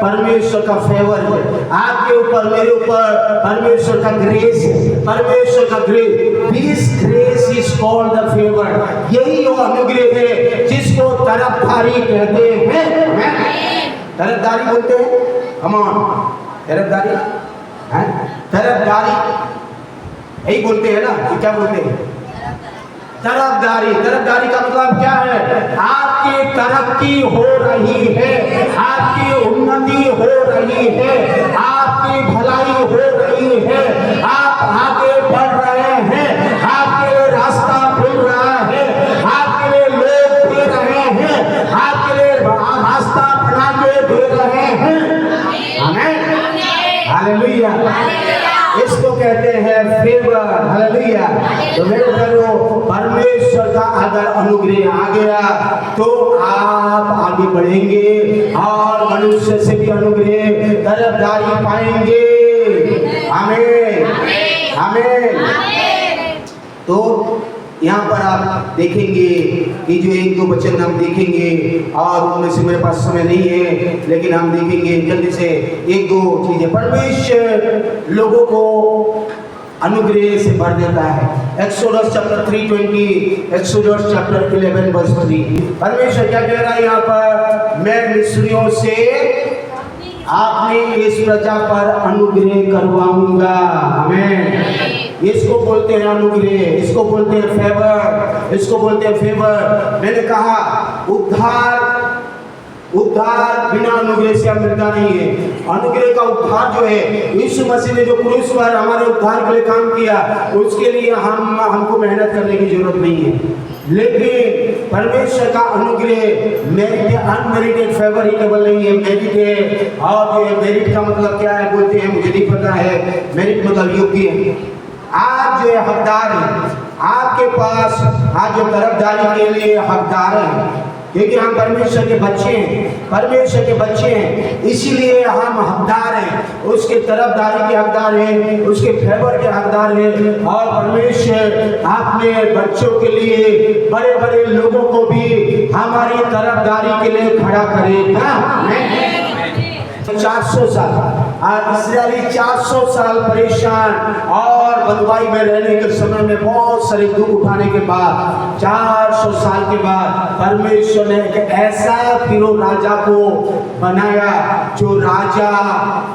परमेश्वर का फेवर है, आपके ऊपर, मेरे ऊपर परमेश्वर का ग्रेस है, परमेश्वर का grace. This grace is called the favour. यही वो अनुग्रह है जिसको तरफदारी कहते हैं। तरफदारी बोलते हैं, कम ऑन, तरफदारी है, तरफदारी यही बोलते हैं ना, कि क्या बोलते हैं? तरफदारी। तरफदारी का मतलब क्या है? आपकी तरक्की हो रही है, आपकी उन्नति हो रही है, आपकी भलाई हो रही है, आप आगे बढ़ रहे हैं, आपके लिए रास्ता खुल रहा है, आपके लिए लोग दे रहे हैं, आपके लिए रास्ता बना के दे रहे हैं। आमीन, हालेलुया। इसको कहते हैं फेवर। हालेलुया। तो मेरे भाइयों, परमेश्वर का अगर अनुग्रह आ गया तो आप आगे बढ़ेंगे और मनुष्य से भी अनुग्रह, तरफदारी पाएंगे। आमीन, आमीन। तो यहाँ पर आप देखेंगे कि जो एक दो वचन हम देखेंगे और उनमें से मेरे पास समय नहीं है, लेकिन हम देखेंगे जल्दी से एक दो चीजें। परमेश्वर लोगों को अनुग्रह से भर देता है। Exodus chapter 3:20, Exodus chapter 11 verse 3। परमेश्वर क्या कह रहा है यहाँ पर? मैं मिस्रियों से आपने इस प्रजा पर अनुग्रह करवाऊंगा। आमीन। इसको बोलते हैं अनुग्रह, इसको बोलते हैं फेवर, इसको बोलते हैं फेवर। मैंने कहा उद्धार बिना अनुग्रह से मिलता नहीं है। अनुग्रह का उद्धार जो है, यीशु मसीह ने जो क्रूस पर हमारे उद्धार के लिए काम किया, उसके लिए हमको मेहनत करने की जरूरत नहीं है। लेकिन परमेश्वर का अनुग्रह मेरिट, अनमेरिटेड फेवर ही केवल नहीं है, मेरिट है। और जो है मेरिट का मतलब क्या है बोलते हैं, मुझे नहीं पता है। मेरिट मतलब योग्य है। आज जो है हकदार है, आपके पास आज जो तरफदारी के लिए हकदार है, क्योंकि हम परमेश्वर के बच्चे हैं, परमेश्वर के बच्चे हैं, इसीलिए हम हकदार हैं, उसके तरफदारी के हकदार हैं, उसके फेवर के हकदार हैं। और परमेश्वर अपने बच्चों के लिए, बड़े बड़े लोगों को भी हमारी तरफदारी के लिए खड़ा करेगा। 400 साल इस्राएली 400 साल परेशान और बंधुआई में रहने के समय में बहुत सारे दुख उठाने के बाद 400 साल के बाद परमेश्वर ने एक ऐसा फिरौन राजा को बनाया जो राजा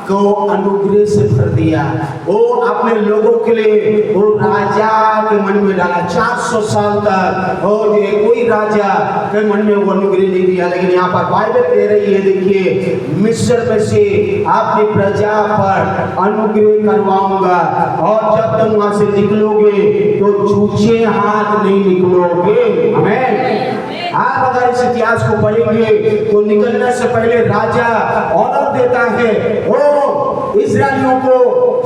को अनुग्रह से भर दिया। वो अपने लोगों के लिए वो राजा के मन में डाला। 400 साल तक और ये कोई राजा के मन में वो अनुग्रह नहीं दिया। लेकिन यहाँ पर बाइबल कह रही है, देखिए, मिस्र में से अपनी प्रजा पर अनुग्रह करवाऊंगा और जब तुम वहां से निकलोगे तो छूछे हाथ नहीं निकलोगे। आमीन। आप अगर इस इतिहास को पढ़ेंगे तो निकलने से पहले राजा ऑर्डर देता है, ओ इस्राएलियों को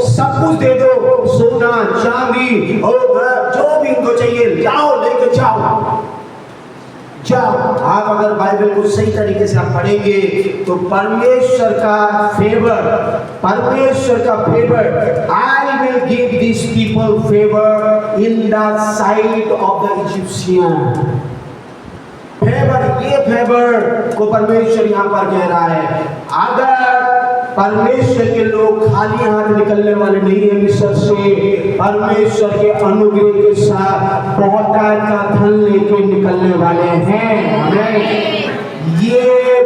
सब कुछ दे दो, सोना चांदी और जो भी उनको चाहिए जाओ, लेके जाओ। आप अगर बाइबल को सही तरीके से आप पढ़ेंगे तो परमेश्वर का favour, I will give this people favour in the site of the Egyptian. ये फेवर को परमेश्वर यहाँ पर कह रहा है। अगर परमेश्वर के लोग खाली हाथ निकलने वाले नहीं है मिस्र से, परमेश्वर के अनुग्रह के साथ बहुतायत का धन लेके निकलने वाले हैं। ये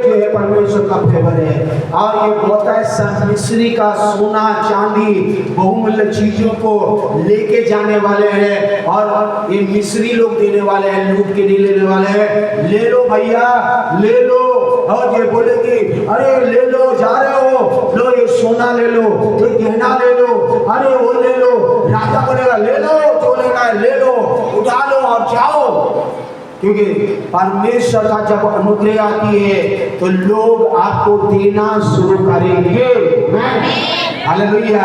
जो है परमेश्वर का फेवर है। और ये बहुतायत मिस्री का सोना चांदी बहुमूल्य चीजों को लेके जाने वाले हैं और ये मिस्री लोग देने वाले हैं, लूट के नहीं लेने वाले हैं। ले लो भैया, ले लो। और ये बोलेंगे, अरे ले लो, जा रहे हो, लो ये सोना ले लो, ये गहना ले लो, अरे वो ले लो। राजा बोलेगा ले लो, जो लेना है ले लो, उठा लो और और जाओ, क्योंकि परमेश्वर का जब अनुग्रह आती है तो लोग आपको देना शुरू करेंगे। हालेलुया।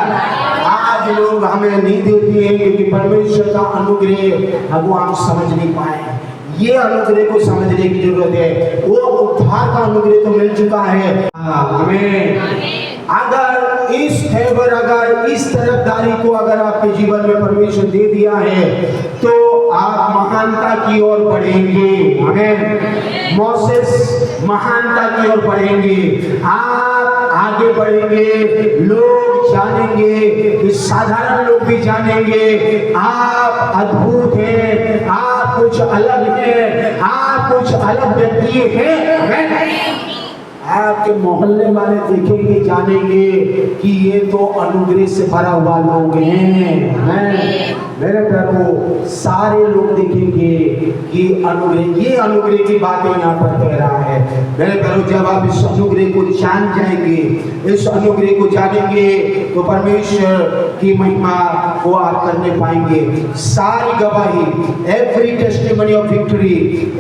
आज लोग हमें नहीं देते हैं क्योंकि परमेश्वर का अनुग्रह अब वो हम समझ नहीं पाए। ये अनुग्रह को समझने की जरूरत है। वो उद्धार का अनुग्रह तो मिल चुका है हमें। अगर इस फेवर, अगर इस तरफदारी को अगर आपके जीवन में परमेश्वर दे दिया है तो आप महानता की ओर बढ़ेंगे। आमीन। मोसेस महानता की ओर बढ़ेंगे, आप आगे बढ़ेंगे, लोग जानेंगे कि साधारण लोग भी जानेंगे आप अद्भुत हैं, आप कुछ अलग हैं, आप कुछ अलग व्यक्ति हैं। आपके मोहल्ले वाले देखेंगे, जानेंगे कि ये तो अनुग्रह से भरा हुआ लोग हैं। मेरे प्रभु सारे लोग देखेंगे कि अनुग्रह, ये अनुग्रह की बातें यहाँ पर कह रहा है। मेरे प्रभु जब आप इस अनुग्रह को जान जाएंगे, इस अनुग्रह को जानेंगे तो परमेश्वर की महिमा को आप करने पाएंगे। सारी गवाही, every testimony of victory,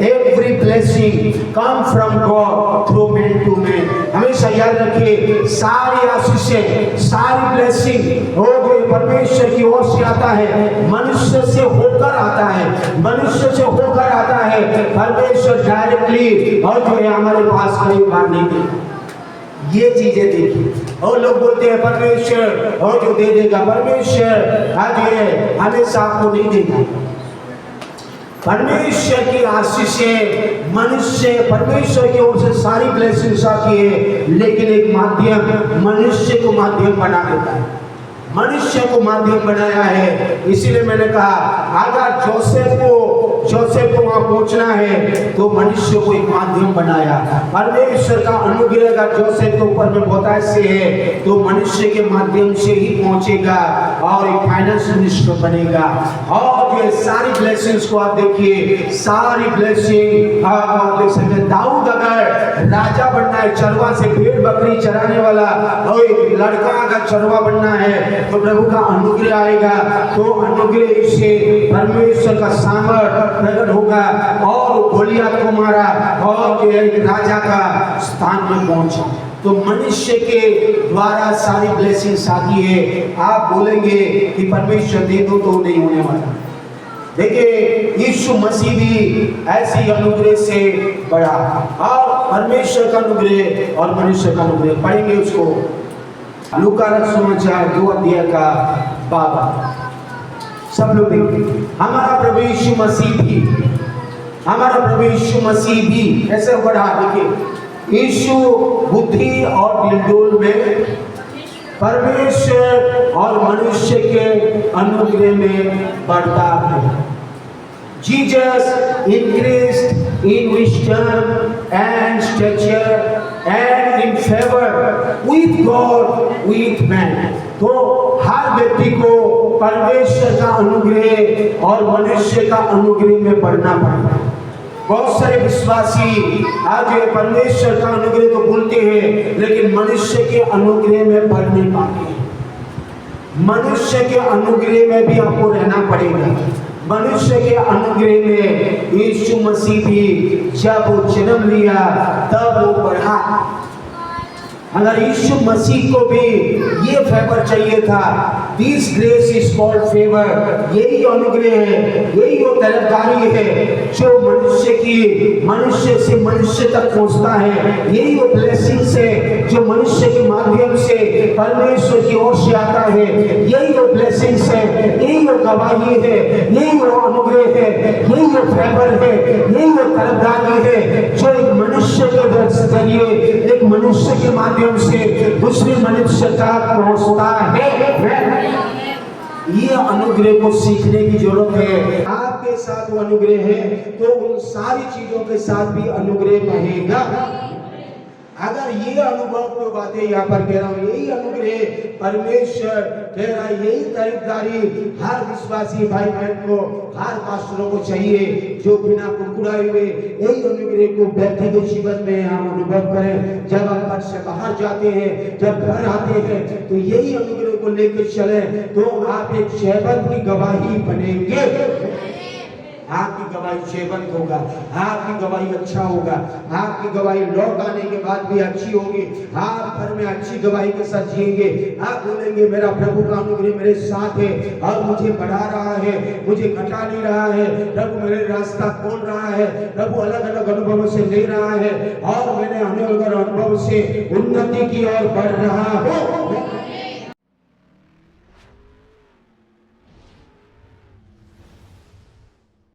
every blessing come from God through man to man. हमेशा याद रखिए, सारी आशीषें, सारी ब्लेसिंग वो जो परमेश्वर की ओर से आता है, मनुष्य से होकर आता है, मनुष्य से होकर आता है। परमेश्वर डायरेक्टली और जो है हमारे पास कई बार नहीं देता। ये चीजें देखिए, और लोग बोलते हैं परमेश्वर और जो दे देगा, परमेश्वर आज ये हमेशा आपको नहीं देगा। परमेश्वर की आशीषें मनुष्य, परमेश्वर की ओर से सारी ब्लेसिंग्स आती है, लेकिन एक माध्यम मनुष्य को माध्यम बना देता है, मनुष्य को माध्यम बनाया है। इसीलिए मैंने कहा अगर जोसेफ को वहां पहुंचना है तो मनुष्य को एक माध्यम बनाया। परमेश्वर का अनुग्रह अगर जोसेफ के ऊपर में बहुत ऐसे है तो मनुष्य के माध्यम से ही पहुंचेगा और एक फाइनेंस मिनिस्टर बनेगा। और ये सारी ब्लेसिंग्स को आप देखिए, सारी ब्लेसिंग आप देख सकते। दाऊद अगर राजा बनना है, चरवा से भेड़ बकरी चराने वाला और एक लड़का अगर चरवा बनना है तो प्रभु का अनुग्रह आएगा, तो अनुग्रह से परमेश्वर का सामर्थ्य प्रकट होगा और गोलियत को मारा और एक राजा का स्थान में पहुंचा। तो मनुष्य के द्वारा सारी ब्लेसिंग्स आती है। आप बोलेंगे कि परमेश्वर दे दो तो नहीं होने वाला। देखिए यीशु मसीह भी ऐसी अनुग्रह से बड़ा, और परमेश्वर का अनुग्रह और मनुष्य का अनुग्रह पढ़ेंगे उसको। लूका समाचार 2 अध्याय का 12 सब लोग देखिए। हमारा प्रभु यीशु मसीह भी ऐसे बढ़ा। देखिए यीशु बुद्धि और दिलडोल में परमेश्वर और मनुष्य के अनुग्रह में बढ़ता है। Jesus increased in wisdom and stature and in favor with God, with man. तो हर व्यक्ति को परमेश्वर का अनुग्रह और मनुष्य का अनुग्रह में बढ़ना पड़ेगा। बहुत सारे विश्वासी आज परमेश्वर का अनुग्रह तो बोलते हैं लेकिन मनुष्य के अनुग्रह में बढ़ नहीं पाते। मनुष्य के अनुग्रह में भी आपको रहना पड़ेगा। मनुष्य के अनुग्रह में यीशु मसीह भी जब वो जन्म लिया तब वो बढ़ा। अगर यीशु मसीह को भी ये फेवर चाहिए था, this grace is called favour, यही अनुग्रह है, यही वो तरफदारी है जो मनुष्य से मनुष्य तक पहुंचता है। यही वो ब्लेसिंग्स है जो मनुष्य के माध्यम से परमेश्वर की ओर से आता है। यही वो ब्लेसिंग्स है, यही वो गवाही है, यही वो अनुग्रह है, यही वो फेवर है, यही वो तरफदारी है जो एक मनुष्य के जरिए, एक मनुष्य के माध्यम से दूसरे मनुष्य तक पहुंचता है। ये अनुग्रह को सीखने की जरूरत है। आपके साथ वो अनुग्रह है तो उन सारी चीजों के साथ भी अनुग्रह रहेगा। अगर ये अनुभव को बातें यहाँ पर कह रहा हूँ, यही अनुग्रह परमेश्वर कह रहा है, यही तरफदारी हर विश्वासी भाई बहन को, हर पास्टरों को चाहिए जो बिना कुड़कुड़ाए हुए यही अनुग्रह को व्यक्तिगत जीवन में हम अनुभव करें। जब आप घर से बाहर जाते हैं, जब घर आते हैं तो यही अनुग्रह को लेकर चले तो आप एक शहबत की गवाही बनेंगे। आपकी गवाही जीवंत होगा, आपकी गवाही अच्छा होगा, आपकी गवाही लौट आने के बाद भी अच्छी होगी। आप घर में अच्छी गवाही के साथ जिएंगे। आप बोलेंगे मेरा प्रभु का अनुग्रह मेरे साथ है और मुझे बढ़ा रहा है, मुझे घटा नहीं रहा है। प्रभु मेरे रास्ता खोल रहा है, प्रभु अलग अलग अनुभवों से ले रहा है और मैंने अलग अलग अनुभव से उन्नति की ओर बढ़ रहा हूँ।